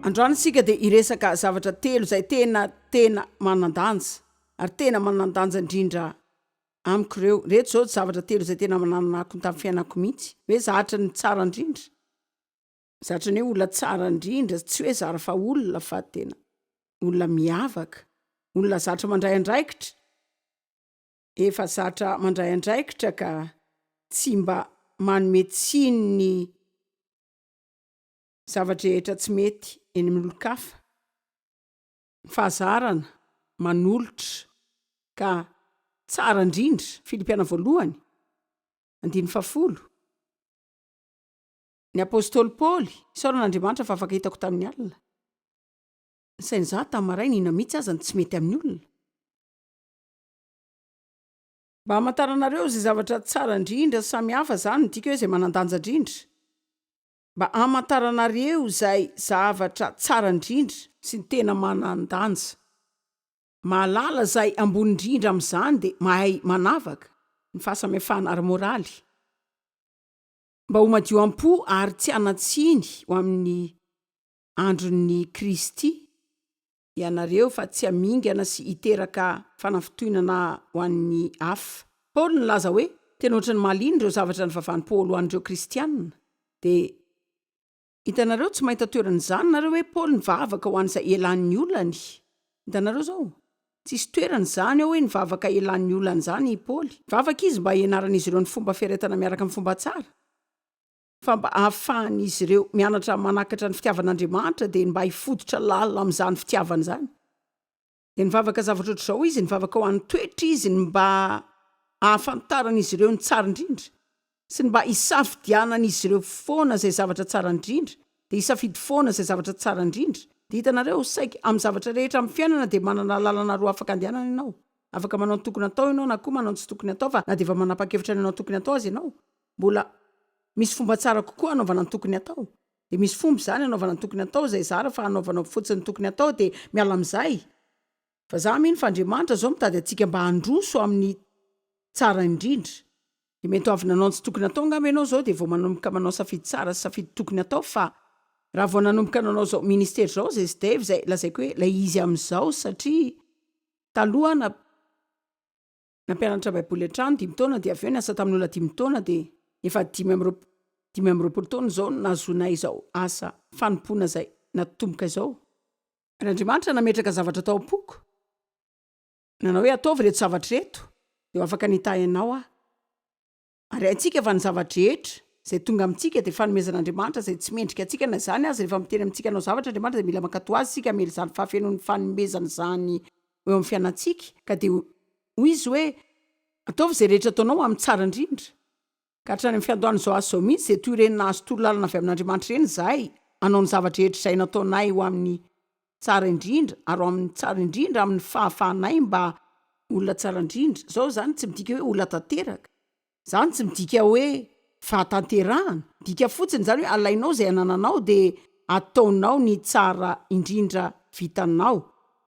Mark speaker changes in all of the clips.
Speaker 1: Androany sika dia iresaka zavatra telo izay tena manandanja ary tena manandanja indrindra amiko ireo. Reto zao zavatra telo izay tena mananako tamin'ny fiainako mihitsy. Hoe zahatra ny tsara indrindra. Zahatra ny hoe olona tsara indrindra, tsy hoe zara fa olona fa tena olona miavaka, olona zatra mandray andraikitra. Efa zatra mandray andraikitra ka tsy mba manome tsiny ny zavatra rehetra tsy mety eny amin'ny olon-kafa. Fahazarana, manolotra ka tsara indrindra. Filipiana voalohany 1:10. Ny apôstôly Paoly, isaoran'Andriamanitra fa afaka hitako tamin'ny alina. Sain'ny za tamin'ny maraina inona mihitsy aza ny tsy mety amin'ny olona. Mba hamantaranareo izay zavatra tsara indrindra samihafa zany no tiako hoe izay manandanja indrindra. Mba hamantaranareo izay zavatra tsara indrindra sy ny tena manandanja. Mahalala izay ambony indrindra amin'izany dia mahay manavaka ny fahasamihafana ara-moraly. Mba ho madio am-po ary tsy hanatsiny ho amin'ny andron'ny Kristy ianareo fa tsy hamingana sy hiteraka fanafitohinana ho an'ny hafa. Paoly nilaza hoe tena ohatran'ny mahaliana ireo zavatra nivavahan'i Paoly ho an'ireo kristianina. Dia hitanareo tsy mahita toeran'izany nareo hoe Paoly nivavaka ho an'izay elan'ny olany. Hitanareo zao tsisy toeran'izany hoe nivavaka elan'ny olany zany Paoly. Vavaka izy mba hianaran'izy ireo ny fomba fiaretana miaraka amin'ny fomba tsara. Fa mba ahafahan'izy ireo mianatra manakatra ny fitiavan'Andriamanitra dia mba hifodotra lalina amin'izany fitiavana izany. Dia nivavaka zavatra ohatr'izao izy, nivavaka ho an'ny toetra izy ny mba ahafantaran'izy ireo ny tsara indrindra sy ny mba hisafidianan'izy ireo foana izay zavatra tsara indrindra dia hisafidy foana izay zavatra tsara indrindra. Dia hitanareo saika amin'ny zavatra rehetra amin'ny fiainana dia manana lalana roa afaka andehanana ianao. Afaka manao ny tokony atao ianao na koa manao ny tsy tokony atao fa na dia efa manapa-kevitra ny anao tokony atao azy ianao. Mbola misy fomba tsara kokoa anaovana ny tokony atao. Dia misy fomba izany anaovana ny tokony atao izay zara fa anaovana fotsiny ny tokony atao dia miala amin'izay. Fa za mino fa Andriamanitra zao mitady antsika mba handroso amin'ny tsara indrindra. Dia mety avy nanao ny tsy tokony atao angamba ianao zao dia vao manomboka manao safidy tsara sy safidy tokony atao fa raha vao nanomboka nanao zao ministera zao zay sy Dave izay lazaiko hoe ilay izy amin'izao satria taloha nampianatra baiboly an-trano 10 taona dia avy eo niasa tamin'ny olona 10 taona dia efa 15 taona zao nazonay izao asa fanompoana izay natomboka izao. Andriamanitra nametraka zavatra tao am-poko. Nanao hoe ataovy reto zavatra reto dia afaka nitahinao aho. Ary antsika fa ny zavatra rehetra izay tonga amintsika dia fanomezan'Andriamanitra izay tsy mendrika antsika na izany azy rehefa miteny amintsika anao zavatra Andriamanitra dia mila mankato azy sika mely izany fahafenon'ny fanomezana izany eo amin'ny fiainantsika ka dia hoy izy hoe ataovy izay rehetra ataonao amin'ny tsara indrindra. Ka hatrany amin'ny fiandohan'izao azy izao mihitsy dia toy ireny nahazo torolalana avy amin'Andriamanitra ireny izahay hanao ny zavatra rehetra izay nataonay ho amin'ny tsara indrindra ary ho amin'ny tsara indrindra amin'ny fahafahanay mba olona tsara indrindra. Zao zany tsy midika hoe olona tanteraka. Zany tsy midika hoe fahatanterahana. Dika fotsiny zany hoe alainao izay anananao dia ataonao ny tsara indrindra vitanao.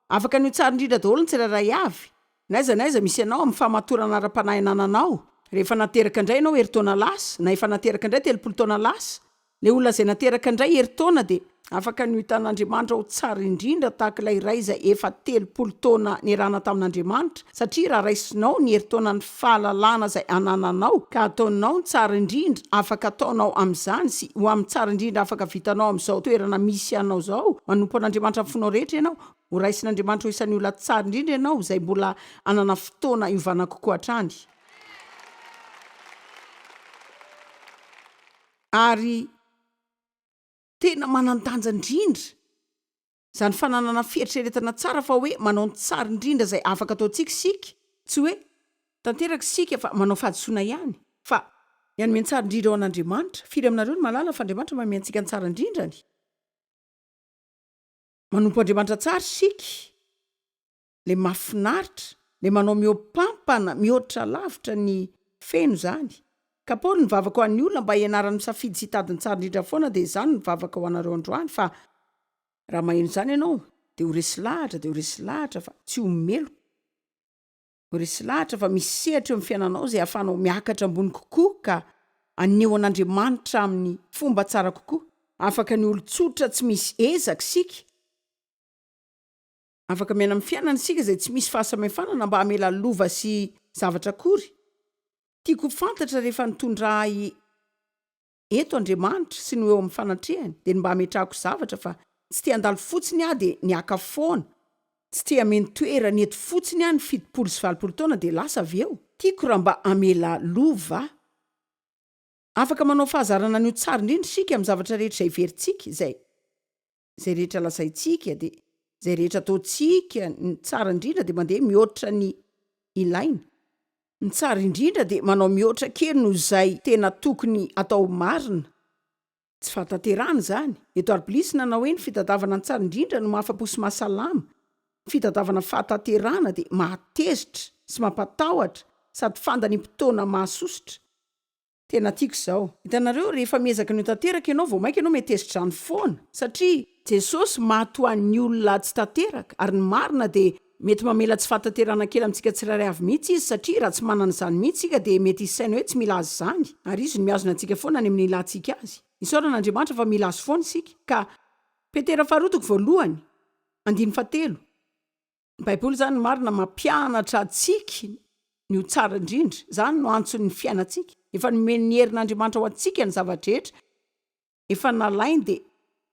Speaker 1: Afaka ny tsara indrindra daholo ny tsirairay avy. Naiza misy ianao amin'ny fahamatorana ara-panahy anananao. Rehefa nateraka indray ianao herintaona lasa na efa nateraka indray 30 taona lasa. Ilay olona izay nateraka indray herintaona dia afaka ny hitan'Andriamanitra ho tsara indrindra tahaka ilay iray izay efa 30 taona niarahana tamin'Andriamanitra satria raha raisinao ny herintaona ny fahalalana izay anananao ka ataonao ny tsara indrindra afaka ataonao amin'izany sy ho amin'ny tsara indrindra afaka vitanao amin'izao toerana misy ianao izao manompo an'Andriamanitra amin'ny fonao rehetra ianao ho raisin'Andriamanitra ho isan'ny olona tsara indrindra ianao izay mbola anana fotoana hiovana kokoa hatrany. Ary tena manandanja indrindra izany fananana fieritreretana tsara fa hoe manao ny tsara indrindra izay afaka ataontsika sika tsy hoe tanteraka sika fa manao fahadisoana ihany fa ny hanome ny tsara indrindra ao an'Andriamanitra. Firy aminareo ny malala fa Andriamanitra manome antsika ny tsara indrindrany. Manompo Andriamanitra tsara sika le mahafinaritra le manao miopampana mihoatra lavitra ny feno zany. Ka Paoly nivavaka ho an'ny olona mba hianarany misafidy sy hitady ny tsara indrindra foana dia izany nivavaka ho anareo androany fa raha maheno izany ianao dia ho resy lahatra fa tsy ho melo. Ho resy lahatra fa misy sehatra eo amin'ny fiainanao izay ahafahanao miakatra ambony kokoa ka aneho an'Andriamanitra amin'ny fomba tsara kokoa. afaka ny olo-tsotra tsy misy ezaka sika, afaka miaina amin'ny fiainana sika zay tsy misy fahasamihafanana mba hamela lova sy zavatra akory. Tiako fantatra rehefa nitondra eto Andriamanitra sy ny eo amin'ny fanatrehany dia mba hametrahako zavatra fa tsy tia handalo fotsiny aho dia niaka foana, tsy tia hameno toerana eto fotsiny aho ny 70 sy 80 taona dia lasa avy eo. Tiako raha mba hamela lova. Afaka manao fahazarana ny tsara indrindra sika amin'ny zavatra rehetra izay iverintsika, izay rehetra lazaintsika dia izay rehetra ataontsika ny tsara indrindra dia mandeha mihoatra ny ilaina. Ny tsara indrindra dia manao mihoatra kely noho izay tena tokony atao marina. Tsy fataterana zany. Eto Ariblisina na hoe ny fitadiavana ny tsara indrindra no mahafa-po sy mahasalama. Fitadiavana fataterana dia mahatezitra sy mampatahotra sady fandanimpotoana mahasosotra. Tena tiako izao. Hitanareo rehefa miezaka ny tanteraka ianao vao mainka ianao mety hezitra ny foana satria Jesosy mahatoan'ny olona tsy tanteraka ary ny marina dia mety mamela tsy fataterana kely amintsika tsirairay avy mihitsy izy satria raha tsy manana izany mihitsy sika dia mety hisaina hoe tsy mila azy zany ary izy no miazona antsika foana any amin'ny ilantsika azy. Isaoran'Andriamanitra fa mila azy foana sika. Ka Petera 2:1-3 ny Baiboly zany marina mampianatra antsika ny ho tsara indrindra. Zany no antson'ny fiainantsika. Efa nomeny ny herin'Andriamanitra ho antsika ny zavatra rehetra. Efa nalainy dia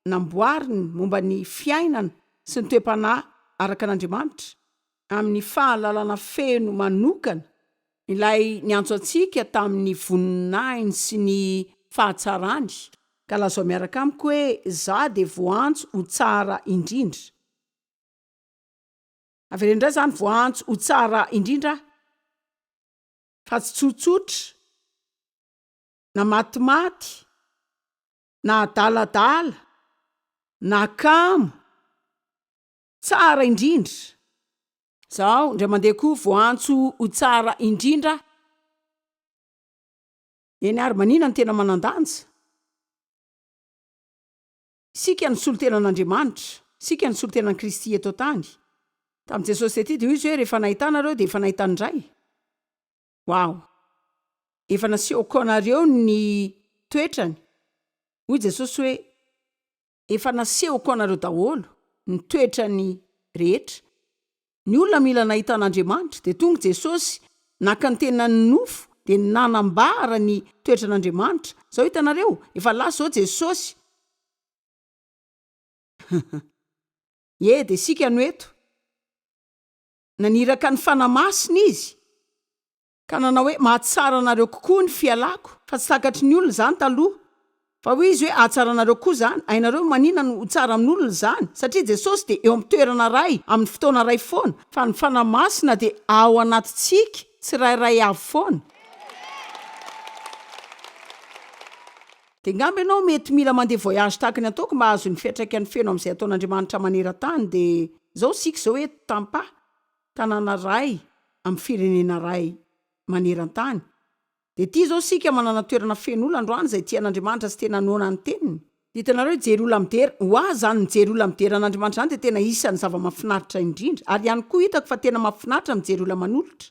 Speaker 1: namboariny momba ny fiainana sy ny toe-panahy araka an'Andriamanitra amin'ny fahalalana feno manokana. Ilay niantso antsika tamin'ny voninahiny sy ny fahatsarany. Ka lazao miaraka amiko hoe za dia voantso ho tsara indrindra. Avy indray zany voantso ho tsara indrindra fa tsy tsotsotra na matimaty na adaladala na kamo, tsara indrindra. Zao ndray mandeha koa voantso ho tsara indrindra. Eny ary manina ny tena manandanja. Sika ny solotenan'Andriamanitra, sika ny solotenan'i Kristy eto tany. Tamin'i Jesosy tety dia izy hoe rehefa nahitanareo dia efa nahitany indray. Wow! Efa naseho konareo ny toetrany. Hoy Jesosy hoe efa naseho konareo daholo ny toetrany rehetra. Ny olona mila nahita an'Andriamanitra dia tonga Jesosy naka ny tena ny nofo dia nanambara ny toetran'Andriamanitra. Zao hitanareo efa lasa zao Jesosy. Dia sika no eto. Naniraka ny fanamasina izy ka nanao hoe mahatsara anareo kokoa ny fialako, fa tsy takatry ny olona zany taloha. Fa hoy izy hoe ahatsara anareo koa zany. Ainareo manina no tsara amin'olona zany satria Jesosy dia eo amin'ny toerana ray amin'ny fotoana ray foana, fa ny fanamasina dia ao anatintsika tsirairay avy foana. Dia ngamba ianao mety mila mandeha voyage tahaka ny ataoko mba azo ny fiantraikany feno amin'izay ataon'Andriamanitra maneran-tany. Dia zao sika zao hoe Tampa, tanàna ray amin'ny firenena ray maneran-tany. Dia ity zao sika manana toerana feno olona androany izay tian'Andriamanitra sy tena noana ny teniny. Hitanareo hijery olona midera, ho ahy zany mijery olona midera an'Andriamanitra zany dia tena isan'ny zava-mahafinaritra indrindra. Ary ihany koa hitako fa tena mahafinaritra mijery olona manolotra.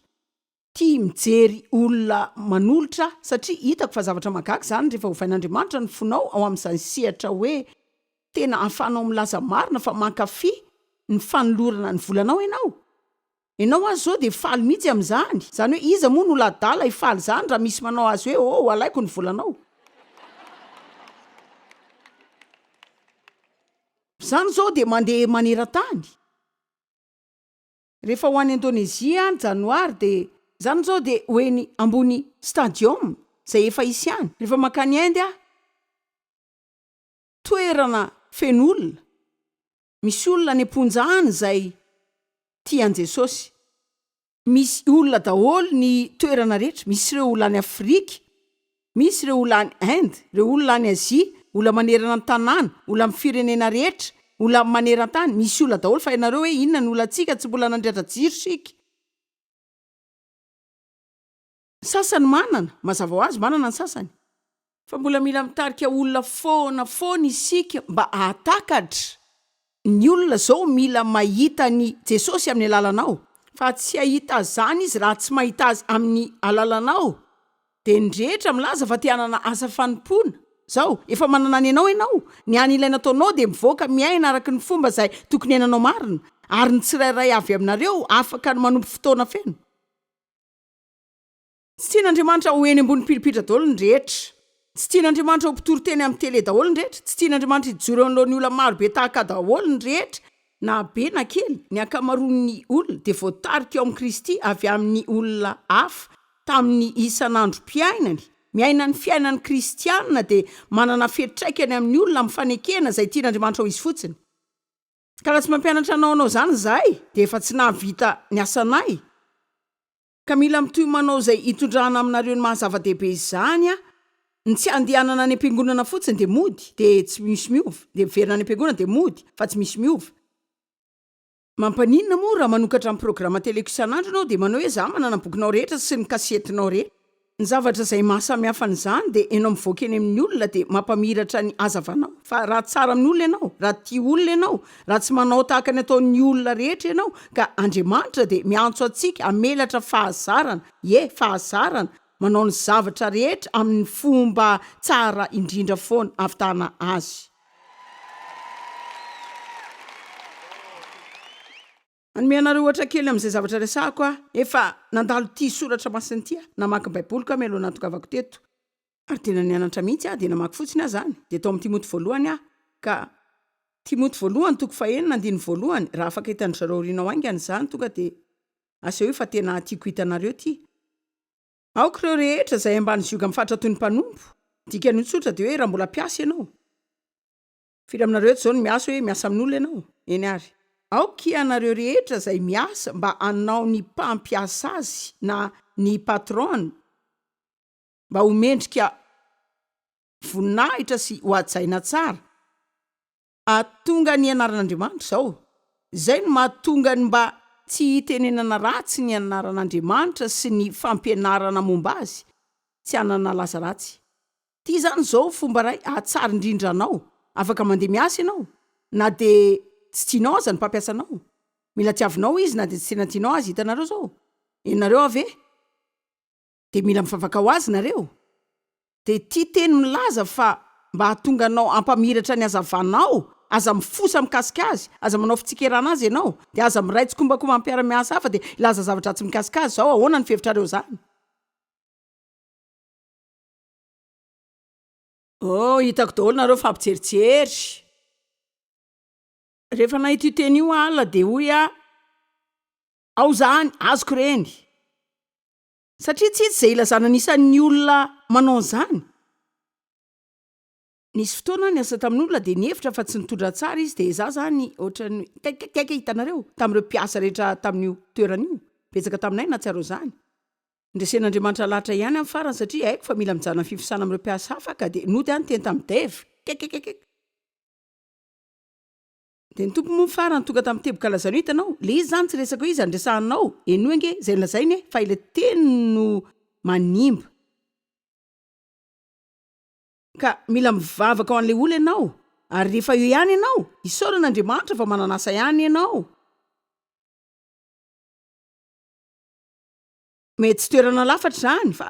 Speaker 1: Tia mijery olona manolotra satria hitako fa zavatra mahagaga zany rehefa hovain'Andriamanitra ny fonao ao amin'izany sehatra hoe tena ahafahanao milaza marina fa mankafy ny fanolorana ny volanao ianao. Ianao azy zao dia faly mihitsy amin'izany. Zany hoe iza moa no ladala hifaly zany raha misy manao azy hoe alaiko ny volanao. Zany zao dia mandeha maneran-tany. Rehefa ho any Indonezia ny janoary dia zany zao dia hoeny ambony stadium izay efa isy any. Rehefa makany Inde toerana feno olona. Misy olona any amponja any izay tian Jesosy. Misy olona daholo ny toerana rehetra. Misy ireo olona any Afrika, misy ireo olona any Inde, ireo olona any Azia, olona manerana ny tanàna, olona amin'ny firenena rehetra, olona maneran-tany. Misy olona daholo fa ianareo hoe inona ny olantsika tsy mbola nandrehatra jiro sika. Sasany manana, mazava ho azy manana ny sasany. Fa mbola mila mitarika olona foana isika mba ahatakatra. Ny olona zao mila mahita ny Jesosy amin'ny alalanao. Fa tsy ahita zany izy raha tsy mahita azy amin'ny alalanao. Dia ny rehetra milaza fa te hanana asa fanompona. zao efa manana any ianao ianao ny any ilay nataonao de mivoaka miaina araky ny fomba zay tokony ainanao marina ary ny tsirairay avy aminareo afaka ny manompo fotoana feno tsy tian'andriamanitra ho eny ambony pilipitra daholo ny rehetra tsy tian'andriamanitra ho mpitory-teny amin'ny tele daholo ny rehetra tsy tian'andriamanitra hijoro alohan'ny olona maro be tahaka daholo ny rehetra na be na kely ny akamaroan'ny olona de voatarika eo amin'ny Kristy avy amin'ny olona hafa tamin'ny isan'andro mpiainany miaina ny fiainan'ny kristianina de manana fetraikany amin'ny olona mifanekena zay tian'andriamanitra ho izy fotsiny ka raha tsy mampianatra anao zany zahay de efa tsy nahavita ny asanay ka mila mitoy manao zay hitondrana aminareo ny mahazava-dehibe izany a ny tsy andehanana any am-piangonana fotsiny de mody de tsy misy miova de miverina any am-piangonana de mody fa tsy misy miova mampaninona moa raha manokatra amin'ny programa teleko isan'andro anao de manao hoe za manana bokinao rehetra sy ny kasetinao rehetra ny zavatra zay mahasamihafa n'izany de enao mivoaka eny amin'ny olona de mampamiratra ny azavanao fa raha tsara amin'ny olona ianao raha tia olona ianao raha tsy manao tahaka ny ataon'ny olona rehetra ianao ka Andriamanitra de miantso atsika amelatra fahazarana fahazarana manao ny zavatra rehetra amin'ny fomba tsara indrindra foana ahavitana azy Anomeanareo ohatra kely amin'izay zavatra resako efa nandalo tia soratra masiny tia namaky baiboly ka melo natokavako teto ary tena nianatra mihitsy de namaky fotsiny zany de tao amin'ny Timoty voalohany ka Timoty voalohany toko 4:1 raha afaka hitan'zareo rinao aingany zany tonga de aseho fa tena tiako hitanareo ty aoka ireo rehetra zay ambany zioga amin'ny fatra toy ny mpanompo dikany tsotra de hoe raha mbola mpiasa ianao firy aminareo eto zao ny miasa hoe miasa amin'olona ianao eny ary aoka ianareo rehetra zay miasa mba anao ny mpampiasa azy na ny patron mba homendrika voninahitra sy hoajaina tsara atonga ny anaran'Andriamanitra zao zay no mahatonga ny mba tsy hitenenana ratsy ny anaran'Andriamanitra sy ny fampianarana momba azy tsy anana laza ratsy ty zany zao fomba ray atsara indrindra anao afaka mandeha miasa ianao na de tsy tianao aza ny mpampiasa anao mila tiavinao izy na de tsy tena tianao azy hitanareo zao enareo ave de mila mifavaka ho azy nareo de ty teny milaza fa mba hatonga anao ampamiratra ny azavanao aza mifosa mikasika azy aza manao fitsikerana azy ianao de aza miraitsy kombakomba ampiara-miasa hafa de ilaza zavatra tsy mikasika azy zao ahoana ny fevitrareo zany hitako daholo nareo fa ampijerijery rehefa nahita io teny io ala de hoy ao zany azoko reny satria tsy zay ilazana nisan'ny olona manao zany nisy fotoana ny asa tamin'olona de niefitra fa tsy nitondra tsara izy de za zany ohatrany kaikaiky hitanareo tamin'ireo mpiasa rehetra tamin'io toeran'io betsaka taminay na tsy areo zany ndresen'Andriamanitra lahatra ihany amin'ny farany satria haiko fa mila mijana fifisana amin'ireo mpiasa hafa ka de nody any teny tamin'ny Dave kaikaiky de ny tompo moa farany tonga tamin'ny teboka lazano hitanao le izy zany tsy resaka izy andresanao eno enge zay lazainy fa ile teny no manimba ka mila mivavaka ao an'le olona ianao ary rehefa eo ihany ianao isaoran'Andriamanitra fa mananasa ihany ianao mety tsy toerana lafatra zany fa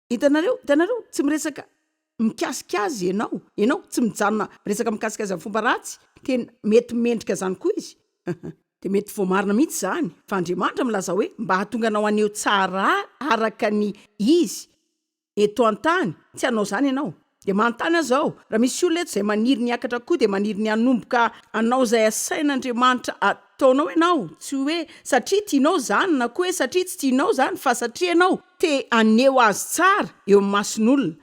Speaker 1: hitanareo tsy miresaka mikasika azy ianao tsy mijanona miresaka mikasika azy amin'ny fomba ratsy tena mety mendrika zany koa izy de mety voamarina mihitsy zany fa Andriamanitra milaza hoe mba hatonga anao aneo tsara araka ny izy eto an-tany tsy anao zany ianao de manontany azao raha misy olona eto zay maniry ny akatra koa de maniry ny anomboka anao zay asain'Andriamanitra ataonao ianao tsy hoe satria tianao zany na koa hoe satria tsy tianao zany fa satria ianao te aneo azy tsara eo amin'ny mason'olona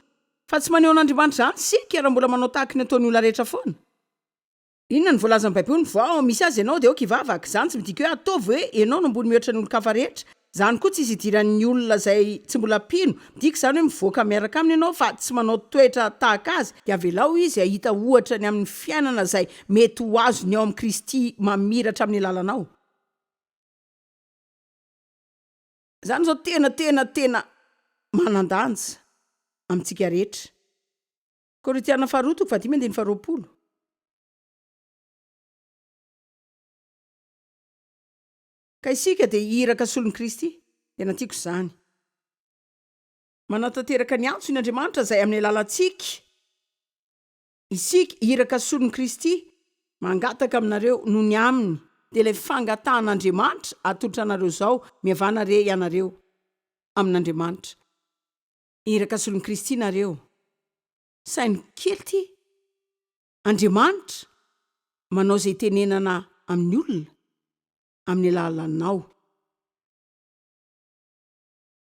Speaker 1: fa tsy maneho an'Andriamanitra zany sika raha mbola manao tahaka ny ataon'ny olona rehetra foana inona ny voalaza amin'ny baiboly vao misy azy ianao de ao kivavaka zany tsy midika hoe ataovy hoe ianao no ambony mihoatra ny olo-kafa rehetra zany koa tsy izy idiran'ny olona zay tsy mbola pino midika zany hoe mivoaka miaraka aminy ianao fa tsy manao toetra tahaka azy de avelao izy ahita ohatra ny amin'ny fiainana zay mety ho azony ao amin'ny Kristy mamiratra amin'ny lalanao zany zao tena manandanja amintsika rehetra Korintiana 4:10 ka isika de iraka solon'ny Kristy tena tiako zany Manatateraka ny antso ny Andriamanitra zay amin'ny alalantsika. Isika iraka solon'i Kristy mangataka aminareo noho ny aminy, dia ilay fangatahan'Andriamanitra atolotra anareo zao mihavana re ianareo amin'Andriamanitra. Iraka solon'i Kristy nareo. Sainy kely ty. Andriamanitra manao zay tenenana amin'ny olona amin'ny alalanao.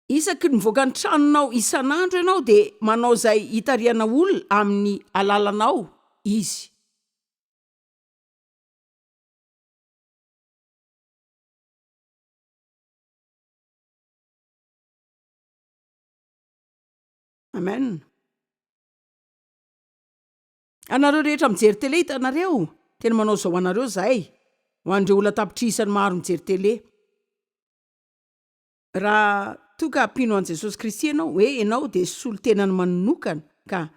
Speaker 1: Isaky nivoaka ny tranonao isan'andro ianao dia manao zay hitariana olona amin'ny alalanao izy. Amen. Anareo rehetra mijery tele hitanareo, tena manao zao anareo zay, ho an'ireo olona tapitrisany maro mijery tele. Raha toka ampino an' Jesosy Kristy ianao, hoe ianao dia solo tenany manokana, ka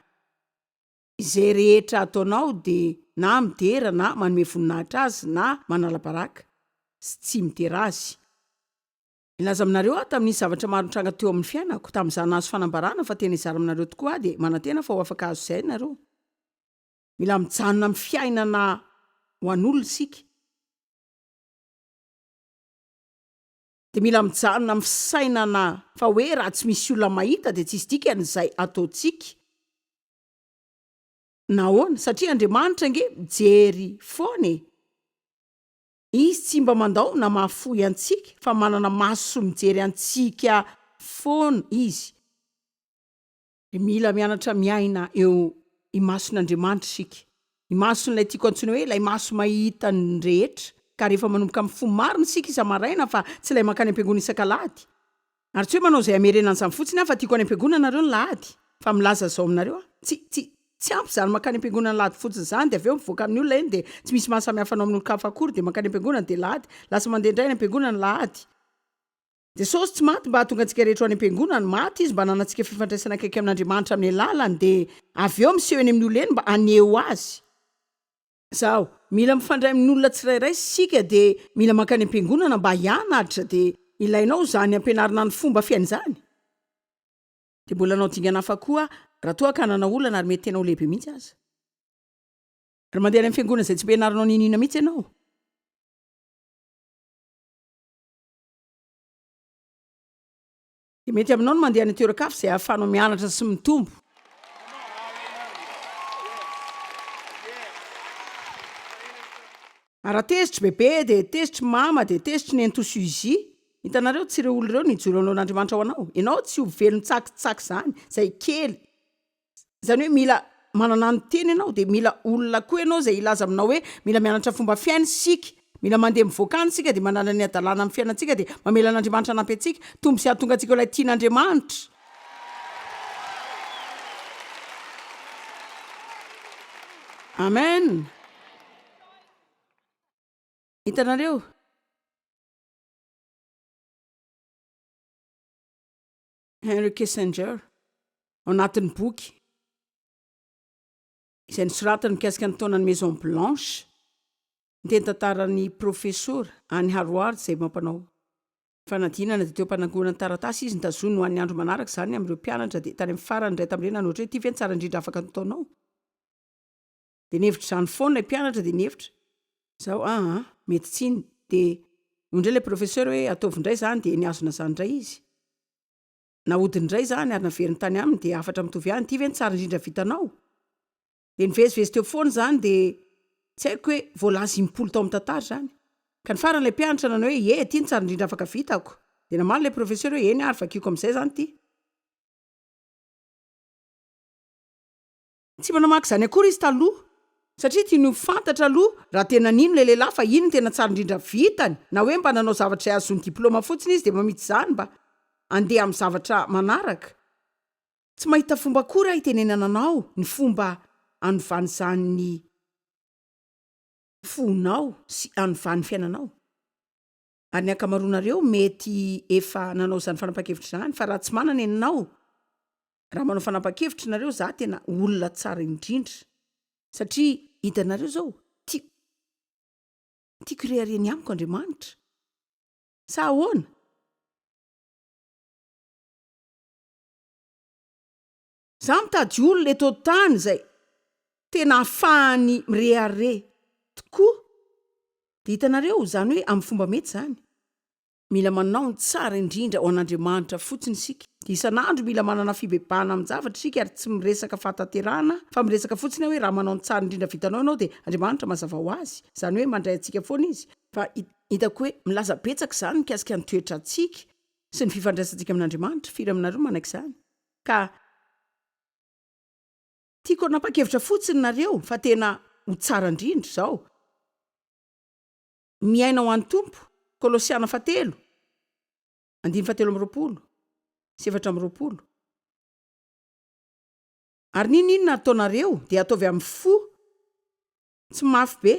Speaker 1: izay rehetra ataonao dia na midera na manome voninahitra azy na manala-baraka sy tsy midera azy. Ilaza aminareo tamin'ny zavatra maro nitranga teo amin'ny fiainako tamin'izaho nahazo fanambarana fa tena izara aminareo tokoa dia manantena fa ho afaka azo izay nareo. Mila mijanona amin'ny fiainana ho an'olona isika. Dia mila mijanona amin'ny fisainana fa hoe raha tsy misy olona mahita dia tsy misy dikan'izay ataontsika. Nahoana? Satria Andriamanitra nge mijery foana. Izy tsy mba mandao na mahafoy antsika fa manana maso mijery antsika foana izy. Dia mila mianatra miaina eo imason'Andriamanitra isika. Imason'ilay tiako antsoina hoe ilay maso mahita ny rehetra. Ka rehefa manomboka amin'ny fo marina isika isa-maraina fa tsy ilay mankany am-piangonana isan-kalahady. Ary tsy hoe manao izay hamerenana izany fotsiny fa tiako any am-piangonana nareo ny lahady. Fa milaza zao aminareo tsy ampy izany mankany am-piangonana lahady fotsiny izany dia avy eo mivoaka amin'ny olona eny dia tsy misy mahasamihafa anao amin'ny olon-kafa akory dia mankany am-piangonana dia lahady. Lasa mandeha indray any am-piangonana lahady. Jesosy tsy maty mba hahatonga antsika rehetra any am-piangonana, maty izy mba nanantsika fifandraisana akaiky amin'Andriamanitra amin'ny lalany dia avy eo miseho eny amin'ny olona eny mba aneho azy. Zao, mila mifandray amin'olona tsirairay sika dia mila mankany am-piangonana mba hianatra dia ilainao zany ampianarina ny fomba fiaina izany. Dia mbola anao dingana hafa koa raha toa ka nanao olana ary mety tena ho lehibe mihitsy aza. Raha mandeha any amin'ny fiangonana izay tsy ampianarinao ninina mihitsy ianao. Dia mety aminao no mandeha any toeran-kafa izay ahafahanao mianatra sy mitombo. Raha tezitry bebe dia tezitry mama dia tezitry ny entosuizy. Hitanareo tsy ireo olona ireo nijoro an'Andriamanitra ho anao. Ianao tsy ho velony tsakitsaky izany, izay kely. Izany hoe mila manana ny teny ianao dia mila olona koa ianao izay ilaza aminao hoe mila mianatra fomba fiaina isika. Mila mandeha mivoaka any isika dia manana ny adalana amin'ny fiainantsika dia mamela an'Andriamanitra hanampy antsika. Tombo sy hahatonga antsika ho ilay tian'Andriamanitra. Amen. Hitanareo? Henry Kissinger ao anatin'ny boky izay nisoratany mikasika ny taonany Maison Blanche, ny tentantaran'ny profesora any Harvard izay mampanao fanadinana dia teo ampanangonana ny taratasy izy nitazony ho an'ny andro manaraka izany amin'ireo mpianatra dia tany amin'ny farany indray tamin'ireny anoatra hoe ity ve ny tsara indrindra afaka nataonao. Dia nihevitra izany foana ilay mpianatra dia nihevitra zao mety tsiny dia ondray ilay profesora hoe ataovy indray izany dia niazona izany indray izy. Nahodiny indray izany ary naveriny tany aminy dia afatra mitovy ihany. Ity ve ny tsara indrindra vitanao? Dia nivezivezy teo foana izany dia tsy haiko hoe voalaza impolo tao amin'ny tantara izany. Ka ny faran'ilay mpianatra nanao hoe ity ny tsara indrindra afaka vitako. Dia namaly ilay profesora hoe eny ary vakiako amin'izay izany ity. Tsy manamaka izany akory izy taloha. Satria tia ny fantatra aloha raha tena nino ilay lehilahy fa ino tena tsara indrindra vitany. Na hoe mba nanao zavatra izay azony diplôma fotsiny izy dia mamitsy izany mba andeha amin'ny zavatra manaraka. Tsy mahita fomba akory hitenenana anao ny fomba anovany izany fonao sy anovany fiainanao. Ary ny ankamaroanareo mety efa nanao izany fanapa-kevitra izany fa raha tsy manana ianao, raha manao fanapa-kevitra nareo za tena olona tsara indrindra. Satria hitanareo zao tiako rehareny amiko Andriamanitra. Sa ahoana? za mitady olona eto tany zay tena ahafahany mirehare tokoa. De hitanareo zany hoe amin'ny fomba mety zany mila manao ny tsara indrindra ho an'Andriamanitra fotsiny sika. Isan'andro mila manana fibebahana amin'ny zavatra sika ary tsy miresaka fataterana fa miresaka fotsiny hoe raha manao ny tsara indrindra vitanao ianao de Andriamanitra mazava ho azy. Zany hoe mandray antsika foana izy. Fa hitako hoe milaza betsaka zany mikasika ny toetra antsika sy ny fifandraisantsika amin'Andriamanitra. Firy aminareo manaiky zany. Ka tiako nanapa-kevitra fotsiny nareo fa tena ho tsara indrindra zao. Miaina ho an'ny Tompo. Kolosiana 4 7:20. Ary ninona ataonareo dia ataovy amin'ny fo tsy mafy be.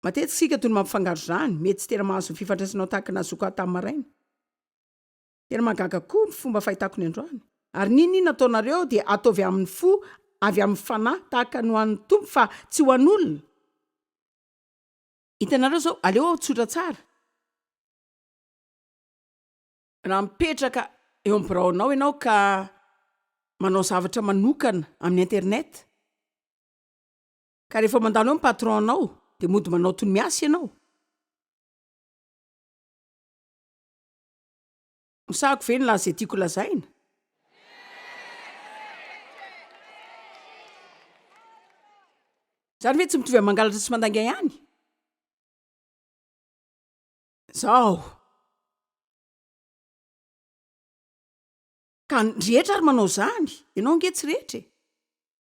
Speaker 1: Matetika sika toy ny mampifangaro zany mety tsy tena mahazo fifandraisanao tahaka nazoako tamin'ny maraina. Tena magaga koa ny fomba fahitako ny androany. Ary ninona ataonareo dia ataovy amin'ny fo avy amin'ny fanahy tahaka ny ho an'ny Tompo fa tsy ho an'olona. Hitanareo zao aleo tsotra tsara. Raha mipetraka eo amin'ny biraonao ianao ka manao zavatra manokana amin'ny internet ka rehefa mandalo eo amin'ny patronanao de mody manao toy ny miasa ianao. Misahako ve ny laza zay tiako lazaina? Zany ve tsy mitovy amin'ny mangalatra sy mandanga ihany? Zao ka rehetra ary manao zany, ianao nge tsy rehetra.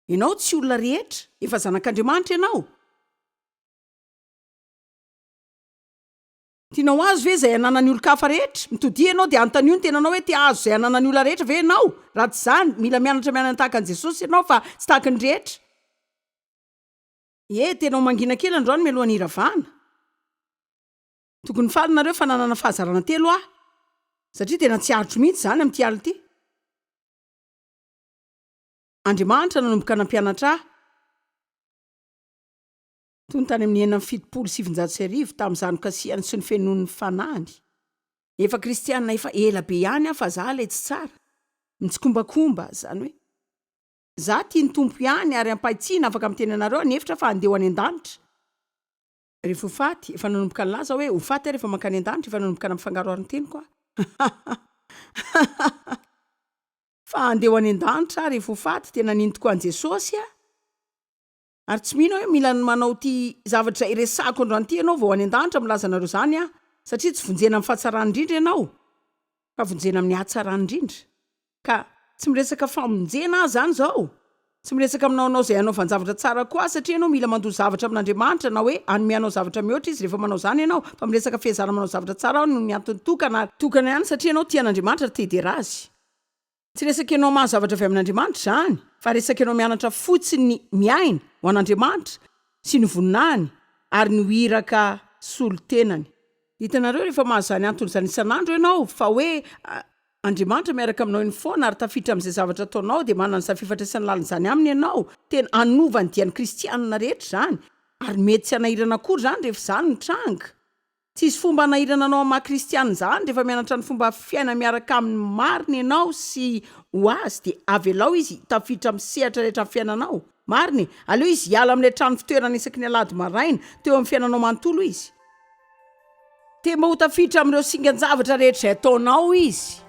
Speaker 1: Ianao tsy olona rehetra, efa zanak'Andriamanitra ianao. Tianao azo ve zay ananany olo-kafa rehetra? Mitodi ianao de anontany io ny tenanao hoe tia azo zay ananany olona rehetra ve ianao? Raha tsy zany, mila mianatra tahaka an' Jesosy ianao fa tsy tahaka ny rehetra. Tenao mangina kely androany mialohan'ny iravana. Tokony faly nareo fa nanana fahazarana 3 aho. Satria tena tsy aritro mihitsy zany amin'ity alina ity. Andriamanitra nanomboka nampianatra ahy. Tony tany amin'ny 770 tamin'izany kasiany sy ny fenon'ny fanahany. Efa kristianina efa ela be ihany aho fa za le tsy tsara. Mitskombakomba zany hoe za tia ny Tompo ihany ary ampaitsina afaka miteny anareo ny hevitra fa andeho any an-danitra. Rehefa ho faty efa nanomboka ny laza hoe ho faty rehefa mankany an-danitra efa nanomboka ny mifangaro ary ny teny koa. Fa andeho any an-danitra rehefa ho faty tena niny tokoa an' Jesosy a. Ary tsy mino hoe mila manao ty zavatra iresako androany ty ianao vao any an-danitra milaza anareo zany a. Satria tsy vonjena amin'ny fahatsarany indrindra ianao fa vonjena amin'ny hatsarany indrindra. Ka tsy miresaka famonjena zany zao. Tsy miresaka aminao zay anaovany zavatra tsara koa satria ianao mila mandoa zavatra amin'Andriamanitra na hoe anomeanao zavatra mihoatra izy rehefa manao zany ianao fa miresaka fehezana manao zavatra tsara no ny antony tokana ihany satria ianao tian'Andriamanitra tedera azy. Tsy resaka ianao maha zavatra avy amin'Andriamanitra zany fa resaka ianao mianatra fotsiny miaina ho an'Andriamanitra sy ny voninahiny ary ny hiraka solo-tenany. Hitanareo rehefa mahazo zany antony zany isan'andro ianao fa hoe Andriamanitra miaraka aminao iny foana ary tafiditra amin'izay zavatra ataonao de manana sa fifandraisany lalina zany aminy ianao. Tena anovany dia ny kristianina rehetra zany ary mety tsy anahirana akory zany rehefa zany ny tranga. Tsisy fomba anahirana anao amin'ny kristianina zany rehefa mianatra ny fomba fiaina miaraka amin'ny marina ianao sy ho azy de avelao izy tafiditra amin'ny sehatra rehetra amin'ny fiainanao. Marina, aleo izy hiala amin'ilay trano fitoerana isaky ny alady maraina teo amin'ny fiainanao manontolo izy. Te mba ho tafiditra amin'ireo singan-javatra rehetra izay ataonao izy.